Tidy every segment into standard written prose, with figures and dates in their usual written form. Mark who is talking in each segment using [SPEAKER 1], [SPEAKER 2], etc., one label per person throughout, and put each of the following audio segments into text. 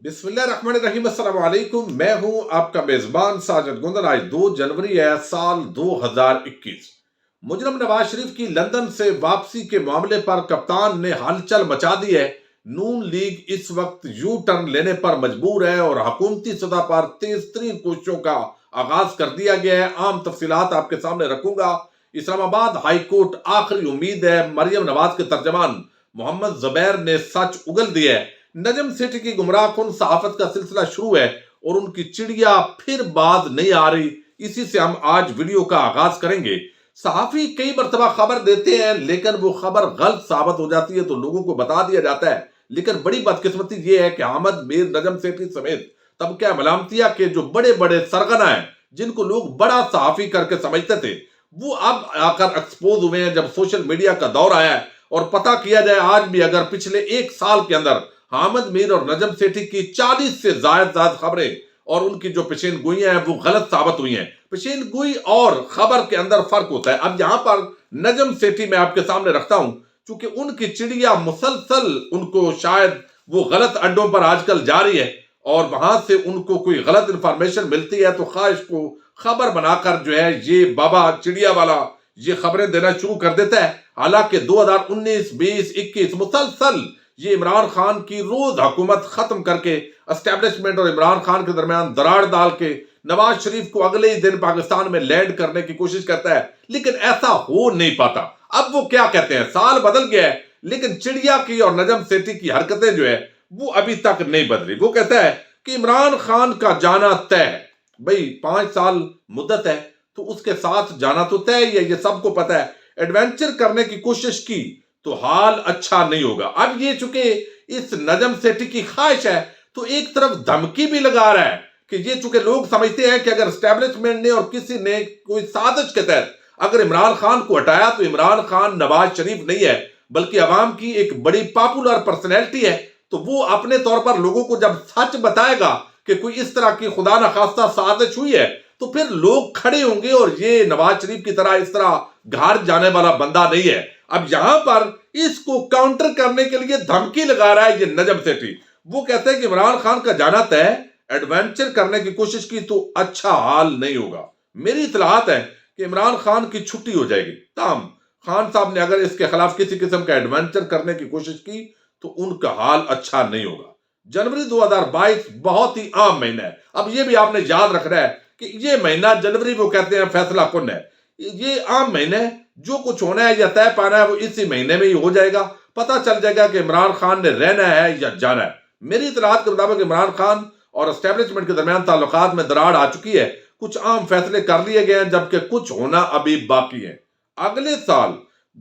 [SPEAKER 1] बिस्मिल्लाहिर्रहमानिर्रहीम, अस्सलाम वालेकुम। मैं हूं आपका मेजबान साजिद गुंदर। आज 2 जनवरी है, साल 2021। मुजरम नवाज शरीफ की लंदन से वापसी के मामले पर कप्तान ने हलचल मचा दी है। नून लीग इस वक्त यू टर्न लेने पर मजबूर है और हुकूमती सतह पर तेज तरीन कोशिशों का आगाज कर दिया गया है। आम तफसीलात आपके सामने रखूंगा। इस्लामाबाद हाई कोर्ट आखिरी उम्मीद है, मरियम नवाज के तर्जमान मोहम्मद जुबैर ने सच उगल दिया है। नजम सेठी की गुमराह कुन सहाफत का सिलसिला शुरू है और उनकी चिड़िया फिर बाज नहीं आ रही। इसी से हम आज वीडियो का आगाज करेंगे। सहाफी कई मरतबा खबर देते हैं लेकिन वो खबर गलत साबित हो जाती है तो लोगों को बता दिया जाता है। लेकिन बड़ी बदकिस्मती ये है कि अहमद मीर, नजम सेठी समेत तब क्या मलामतिया के जो बड़े बड़े सरगना हैं, जिनको लोग बड़ा सहाफी करके समझते थे, वो अब आकर एक्सपोज हुए हैं। जब सोशल मीडिया का दौर आया है और पता किया जाए, आज भी अगर पिछले एक साल के अंदर अहमद मीर और नजम सेठी की 40 से ज्यादा खबरें और उनकी जो पेशीन गोइयां हैं वो गलत साबित हुई हैं। पेशीन गोई और खबर के अंदर फर्क होता है। अब यहां पर नजम सेठी मैं आपके सामने रखता हूं, क्योंकि उनकी चिड़िया मुसलसल उनको शायद वो गलत अड्डों पर आजकल जा रही है और वहां से उनको कोई गलत इंफॉर्मेशन मिलती है तो ख्वाहिश को खबर बनाकर जो है ये बाबा चिड़िया वाला ये खबरें देना शुरू कर देता है। हालांकि 2019, 20, 21 मुसलसल ये इमरान खान की रोज हुकूमत खत्म करके एस्टेब्लिशमेंट और इमरान खान के दरमियान दरार डाल के नवाज शरीफ को अगले ही दिन पाकिस्तान में लैंड करने की कोशिश करता है, लेकिन ऐसा हो नहीं पाता। अब वो क्या कहते हैं, साल बदल गया है लेकिन चिड़िया की और नजम सेठी की हरकतें जो है वो अभी तक नहीं बदली। वो कहता है कि इमरान खान का जाना तय है। भाई 5 साल मुद्दत है तो उसके साथ जाना तो तय ही है, ये सबको पता है। एडवेंचर करने की कोशिश की तो हाल अच्छा नहीं होगा। अब ये चूंकि इस नजम सेठी की ख्वाहिश है तो एक तरफ धमकी भी लगा रहा है कि ये चूंकि लोग समझते हैं कि अगर एस्टेब्लिशमेंट ने और किसी ने कोई साजिश के तहत अगर इमरान खान को हटाया तो इमरान खान नवाज शरीफ नहीं है बल्कि अवाम की एक बड़ी पॉपुलर पर्सनैलिटी है, तो वो अपने तौर पर लोगों को जब सच बताएगा कि कोई इस तरह की खुदा न खास्ता साजिश हुई है तो फिर लोग खड़े होंगे और ये नवाज शरीफ की तरह इस तरह घर जाने वाला बंदा नहीं है। अब यहां पर इसको काउंटर करने के लिए धमकी लगा रहा है ये नजम सेठी। वो कहते हैं कि इमरान खान का जाना तय, एडवेंचर करने की कोशिश की तो अच्छा हाल नहीं होगा। मेरी इतलात है कि इमरान खान की छुट्टी हो जाएगी। ताम खान साहब ने अगर इसके खिलाफ किसी किस्म का एडवेंचर करने की कोशिश की तो उनका हाल अच्छा नहीं होगा। जनवरी 2022 बहुत ही आम महीना है। अब ये भी आपने याद रखना है कि ये महीना जनवरी वो कहते हैं फैसला कुन है। ये आम महीने है, जो कुछ होना है या तय पाना है वो इसी महीने में ही हो जाएगा। पता चल जाएगा कि इमरान खान ने रहना है या जाना है। मेरी इतलात के मुताबिक इमरान खान और एस्टेब्लिशमेंट के दरमियान ताल्लुकात में दरार आ चुकी है। कुछ आम फैसले कर लिए गए हैं जबकि कुछ होना अभी बाकी है। अगले साल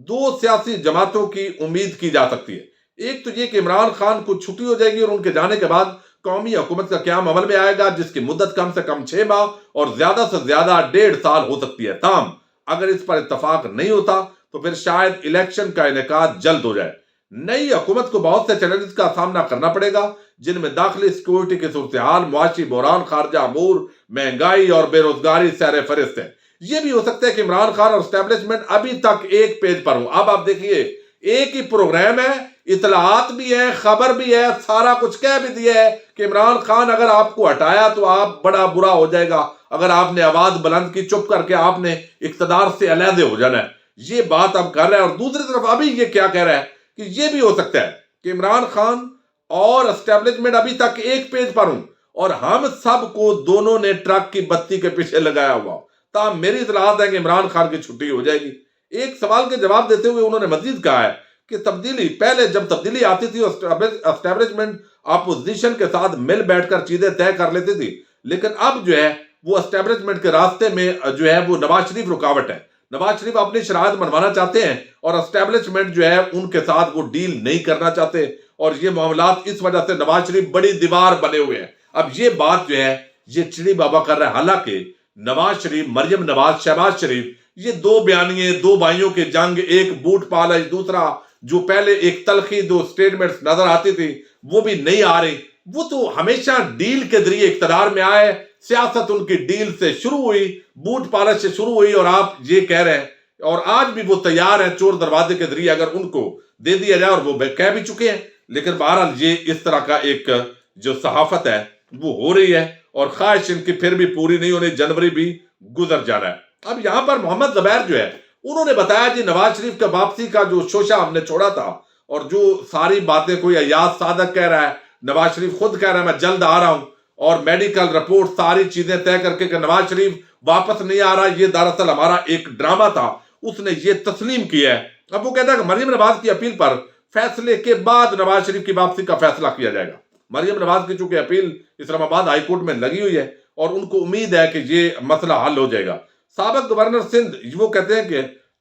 [SPEAKER 1] 2 सियासी जमातों की उम्मीद की जा सकती है। एक तो ये कि इमरान खान को छुट्टी हो जाएगी और उनके जाने के बाद कौमी हुकूमत का क्याम अमल में आएगा, जिसकी मुद्दत कम से कम 6 माह और ज्यादा से ज्यादा 1.5 साल हो सकती है। ताम अगर इस पर इत्तफाक नहीं होता तो फिर शायद इलेक्शन का इनेकाद जल्द हो जाए। नई हुकूमत को बहुत से चैलेंजेस का सामना करना पड़ेगा, जिनमें दाखिली सिक्योरिटी की सूरत हाल, मुआशी बहरान, खारजा अमूर, महंगाई और बेरोजगारी सर फहरिस्त है। यह भी हो सकता है कि इमरान खान और एस्टेब्लिशमेंट अभी तक एक पेज पर हो। अब आप देखिए, एक ही प्रोग्राम है, इतलात भी है, खबर भी है, सारा कुछ कह भी दिया है कि इमरान खान अगर आपको हटाया तो आप बड़ा बुरा हो जाएगा, अगर आपने आवाज बुलंद की, चुप करके आपने इख्तदार से अलहदे हो जाना है। ये बात अब कर रहा है। और दूसरी तरफ अभी ये क्या कह रहा है कि ये भी हो सकता है कि इमरान खान और एस्टेब्लिशमेंट अभी तक एक पेज पर हूं और हम सबको दोनों ने ट्रक की बत्ती के पीछे लगाया हुआ। तब मेरी इतलात है कि इमरान खान की छुट्टी हो जाएगी। एक सवाल के जवाब देते हुए उन्होंने मजीद कहा है कि तब्दीली, पहले जब तब्दीली आती थी एस्टेब्लिशमेंट अपोजिशन के साथ मिल बैठकर चीजें तय कर लेती थी, लेकिन अब जो है वो एस्टेब्लिशमेंट के रास्ते में जो है वो नवाज शरीफ रुकावट है। नवाज शरीफ अपनी शराहत मनवाना चाहते हैं और एस्टेब्लिशमेंट जो है उनके साथ वो डील नहीं करना चाहते और ये मामलात इस वजह से नवाज शरीफ बड़ी दीवार बने हुए हैं। अब ये बात जो है ये चिड़ी बाबा कर रहा है। हालांकि नवाज शरीफ, मरियम नवाज, शहबाज शरीफ, ये 2 बयानिए, 2 भाइयों की जंग, एक बूट पालश, दूसरा जो पहले एक तलखी 2 स्टेटमेंट्स नजर आती थी वो भी नहीं आ रही। वो तो हमेशा डील के जरिए इख्तियार में आए। सियासत उनकी डील से शुरू हुई, बूट पालश से शुरू हुई और आप ये कह रहे हैं और आज भी वो तैयार है चोर दरवाजे के जरिए अगर उनको दे दिया जाए, और वो कह भी चुके हैं। लेकिन बहरहाल ये इस तरह का एक जो सहाफत है वो हो रही है और ख्वाहिश इनकी फिर भी पूरी नहीं होनी, जनवरी भी गुजर जा रहा है। अब यहां पर मोहम्मद जुबैर जो है उन्होंने बताया जी नवाज शरीफ का वापसी का जो शोशा हमने छोड़ा था और जो सारी बातें कोई अयाज सादक कह रहा है, नवाज शरीफ खुद कह रहा है मैं जल्द आ रहा हूं और मेडिकल रिपोर्ट सारी चीजें तय करके कि नवाज शरीफ वापस नहीं आ रहा, ये दरअसल हमारा एक ड्रामा था, उसने ये तस्लीम किया है। अब वो कहता है कि मरियम नवाज की अपील पर फैसले के बाद नवाज शरीफ की वापसी का फैसला किया जाएगा। मरियम नवाज की चूंकि अपील इस्लामाबाद हाईकोर्ट में लगी हुई है और उनको उम्मीद है कि ये मसला हल हो जाएगा। साबिक गवर्नर सिंध वो कहते हैं कि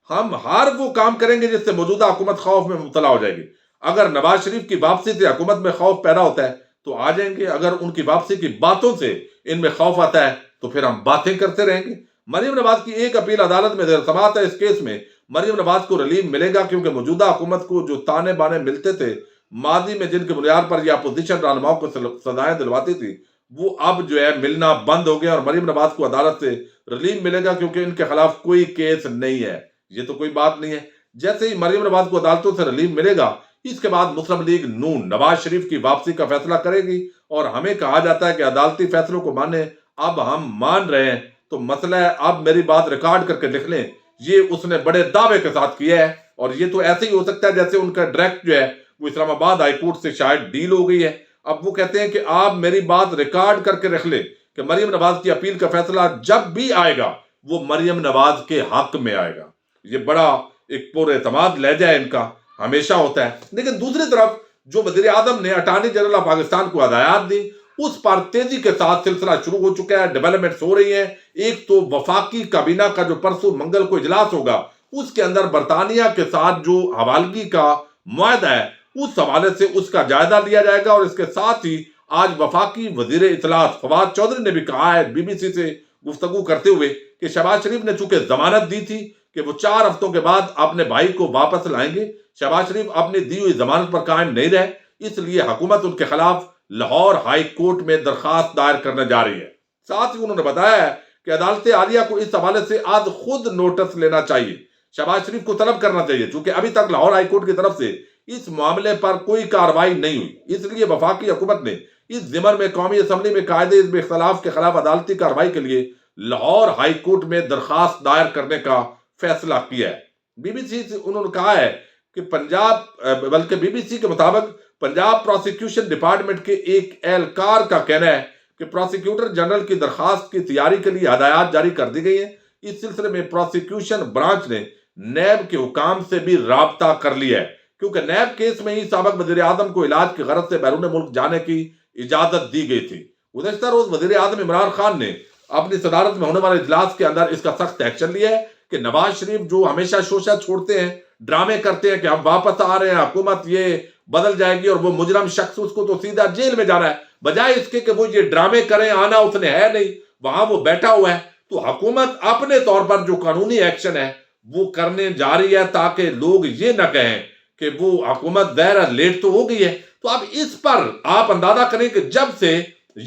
[SPEAKER 1] हम हर वो काम करेंगे जिससे मौजूदा हुकूमत खौफ में मुब्तला हो जाएगी। अगर नवाज शरीफ की वापसी से हुकूमत में खौफ पैदा होता है तो आ जाएंगे, अगर उनकी वापसी की बातों से इनमें खौफ आता है तो फिर हम बातें करते रहेंगे। मरियम नवाज की एक अपील अदालत में देर समात है। इस केस में मरियम नवाज को रिलीफ मिलेगा क्योंकि मौजूदा हुकूमत को जो ताने बाने मिलते थे माजी में, जिनकी बुनियाद पर यह अपोजिशन रहनुमाओं को सजाएं दिलवाती थी, वो अब जो है मिलना बंद हो गया और मरियम नवाज को अदालत से रिलीफ मिलेगा क्योंकि इनके खिलाफ कोई केस नहीं है। ये तो कोई बात नहीं है। जैसे ही मरियम नवाज को अदालतों से रिलीफ मिलेगा इसके बाद मुस्लिम लीग नून नवाज शरीफ की वापसी का फैसला करेगी और हमें कहा जाता है कि अदालती फैसलों को माने। अब हम मान रहे हैं तो मसला है, अब मेरी बात रिकॉर्ड करके लिख लें, ये उसने बड़े दावे के साथ किया है और ये तो ऐसे ही हो सकता है जैसे उनका डायरेक्ट जो है वो इस्लामाबाद हाईकोर्ट से शायद डील हो गई है। अब वो कहते हैं कि आप मेरी बात रिकॉर्ड करके रख ले कि मरियम नवाज की अपील का फैसला जब भी आएगा वो मरियम नवाज के हक में आएगा। ये बड़ा एक पुरएतमाद लहजा है इनका, हमेशा होता है। लेकिन दूसरी तरफ जो वजीर आजम ने अटॉर्नी जनरल ऑफ पाकिस्तान को हदायत दी उस पर तेजी के साथ सिलसिला शुरू हो चुका है, डेवलपमेंट्स हो रही है। एक तो वफाकी काबीना का जो परसों मंगल को इजलास होगा उसके अंदर बरतानिया के साथ जो हवालगी का मुआहदा है उस हवाले से उसका जायजा लिया जाएगा और इसके साथ ही आज वफाकी वजीर इतलात फवाद चौधरी ने भी कहा है बीबीसी से गुफ्तगू करते हुए कि शहबाज शरीफ ने चूंकि जमानत दी थी कि वो 4 हफ्तों के बाद अपने भाई को वापस लाएंगे, शहबाज शरीफ अपनी दी हुई जमानत पर कायम नहीं रहे, इसलिए हुकूमत उनके खिलाफ लाहौर हाई कोर्ट में दरखास्त दायर करने जा रही है। साथ ही उन्होंने बताया है कि अदालत आलिया को इस हवाले से आज खुद नोटिस लेना चाहिए, शहबाज शरीफ को तलब करना चाहिए, क्योंकि अभी तक लाहौर हाई कोर्ट की तरफ से इस मामले पर कोई कार्रवाई नहीं हुई। इसलिए वफाकी हुकूमत ने इस जिमर में कौमी असम्बली में कायदे इस इख्तलाफ के खिलाफ अदालती कार्रवाई के लिए लाहौर हाई कोर्ट में दरखास्त दायर करने का फैसला किया है। बीबीसी से उन्होंने कहा है कि बल्कि बीबीसी के मुताबिक पंजाब प्रोसिक्यूशन डिपार्टमेंट के एक एहलकार का कहना है कि प्रोसिक्यूटर जनरल की दरखास्त की तैयारी के लिए हदायत जारी कर दी गई है। इस सिलसिले में प्रोसिक्यूशन ब्रांच ने नैब के हुकाम से भी राब्ता कर लिया है, क्योंकि नैब केस में ही साबिक वजीर आजम को इलाज की गरज से बैरून मुल्क जाने की इजाजत दी गई थी। गुज़श्ता रोज वजीर आजम इमरान खान ने अपनी सदारत में होने वाले इजलास के अंदर इसका सख्त एक्शन लिया है कि नवाज शरीफ जो हमेशा शोशा छोड़ते हैं, ड्रामे करते हैं कि हम वापस आ रहे हैं, हुकूमत ये बदल जाएगी और वो मुजरम शख्स उसको तो सीधा जेल में जाना है, बजाय इसके कि वो ये ड्रामे करें, आना उसने है नहीं, वहां वो बैठा हुआ है। तो हुकूमत अपने तौर पर जो कानूनी एक्शन है वो करने जा रही है ताकि लोग ये ना कहें कि वो हुकूमत ज़ाहिर लेट तो हो गई है। तो अब इस पर आप अंदाजा करें कि जब से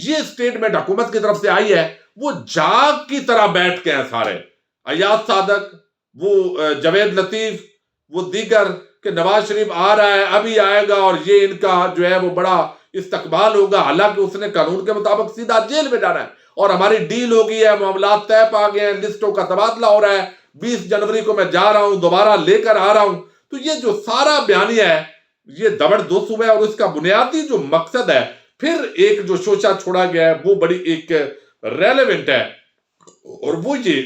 [SPEAKER 1] ये स्टेटमेंट हुकूमत की तरफ से आई है वो जाग की तरह बैठ के हैं सारे, अयाज सादक, वो जवेद लतीफ, वो दीगर, कि नवाज शरीफ आ रहा है, अभी आएगा और ये इनका जो है वो बड़ा इस्तकबाल होगा, हालांकि उसने कानून के मुताबिक सीधा जेल में जाना है और हमारी डील हो गई है, मामला तय पा गए हैं, लिस्टों का तबादला हो रहा है, 20 जनवरी को मैं जा रहा हूं, दोबारा लेकर आ रहा हूं। तो ये जो सारा बयानिया है ये जबरदस्त हुआ है और इसका बुनियादी जो मकसद है, फिर एक जो शोशा छोड़ा गया है वो बड़ी एक रेलेवेंट है और वो ये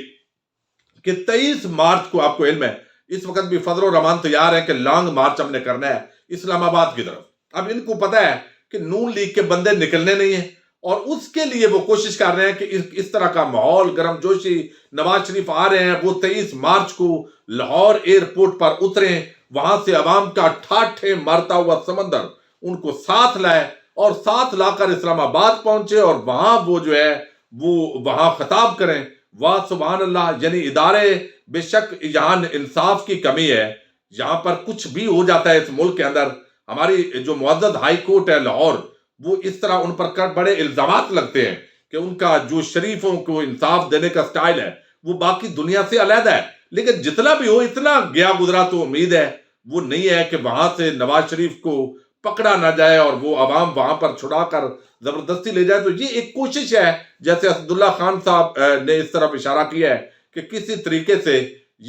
[SPEAKER 1] कि 23 मार्च को आपको इल्म है इस वक्त भी फजल और रहमान तैयार है कि लॉन्ग मार्च हमने करना है इस्लामाबाद की तरफ। अब इनको पता है कि नून लीग के बंदे निकलने नहीं है और उसके लिए वो कोशिश कर रहे हैं कि इस तरह का माहौल गर्मजोशी, नवाज शरीफ आ रहे हैं, वो 23 मार्च को लाहौर एयरपोर्ट पर उतरे, वहां से अवाम का ठाठे मारता हुआ समंदर उनको साथ लाए और साथ लाकर इस्लामाबाद पहुंचे और वहां वो जो है वो वहां खिताब करें। वाह सुभान अल्लाह, यानी इदारे, बेशक यहाँ इंसाफ की कमी है, यहाँ पर कुछ भी हो जाता है इस मुल्क के अंदर। हमारी जो मुअज़्ज़ज़ हाई कोर्ट है लाहौर, वो इस तरह उन पर बड़े इल्जामात लगते हैं कि उनका जो शरीफों को इंसाफ देने का स्टाइल है वो बाकी दुनिया से अलग है। लेकिन जितना भी हो इतना गया गुजरा तो उम्मीद है वो नहीं है कि वहां से नवाज शरीफ को پکڑا نہ جائے اور وہ عوام وہاں پر چھڑا کر زبردستی لے جائے. تو یہ ایک کوشش ہے، جیسے اسداللہ خان صاحب نے اس طرف اشارہ کیا ہے کہ کسی طریقے سے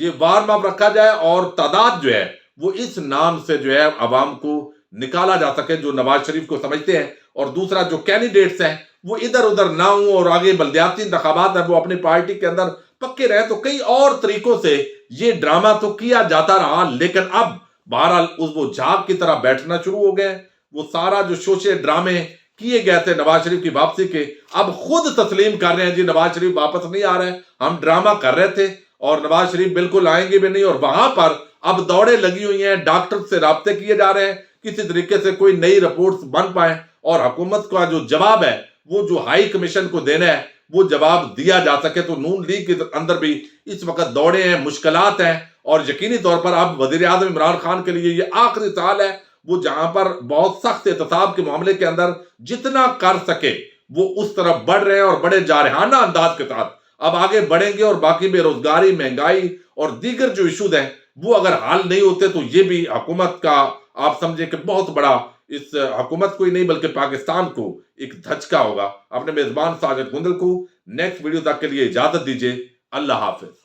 [SPEAKER 1] یہ وارم اپ رکھا جائے اور تعداد جو ہے وہ اس نام سے جو ہے عوام کو نکالا جا سکے جو نواز شریف کو سمجھتے ہیں، اور دوسرا جو کینڈیڈیٹس ہیں وہ ادھر ادھر نہ ہوں اور آگے بلدیاتی انتخابات ہیں وہ اپنی پارٹی کے اندر پکے رہیں. تو کئی اور طریقوں سے یہ ڈرامہ تو کیا جاتا رہا، لیکن اب بہرحال وہ جھاگ کی طرح بیٹھنا شروع ہو گئے. وہ سارا جو شوشے ڈرامے کیے گئے تھے نواز شریف کی واپسی کے، اب خود تسلیم کر رہے ہیں جی نواز شریف واپس نہیں آ رہے ہیں، ہم ڈرامہ کر رہے تھے اور نواز شریف بالکل آئیں گے بھی نہیں. اور وہاں پر اب دوڑیں لگی ہوئی ہیں، ڈاکٹر سے رابطے کیے جا رہے ہیں کسی طریقے سے کوئی نئی رپورٹس بن پائیں اور حکومت کا جو جواب ہے وہ جو ہائی کمیشن کو دینا ہے وہ جواب دیا جا سکے. تو نون لیگ کے اندر بھی اس وقت دوڑے ہیں، مشکلات ہیں، اور یقینی طور پر اب وزیر اعظم عمران خان کے لیے یہ آخری سال ہے، وہ جہاں پر بہت سخت احتساب کے معاملے کے اندر جتنا کر سکے وہ اس طرف بڑھ رہے ہیں اور بڑے جارحانہ انداز کے ساتھ اب آگے بڑھیں گے. اور باقی بے روزگاری، مہنگائی اور دیگر جو ایشوز ہیں وہ اگر حل نہیں ہوتے تو یہ بھی حکومت کا آپ سمجھیں کہ بہت بڑا، اس حکومت کو ہی نہیں بلکہ پاکستان کو ایک دھچکا ہوگا. اپنے میزبان ساجد گندل کو نیکسٹ ویڈیو تک کے لیے اجازت دیجیے. اللہ حافظ.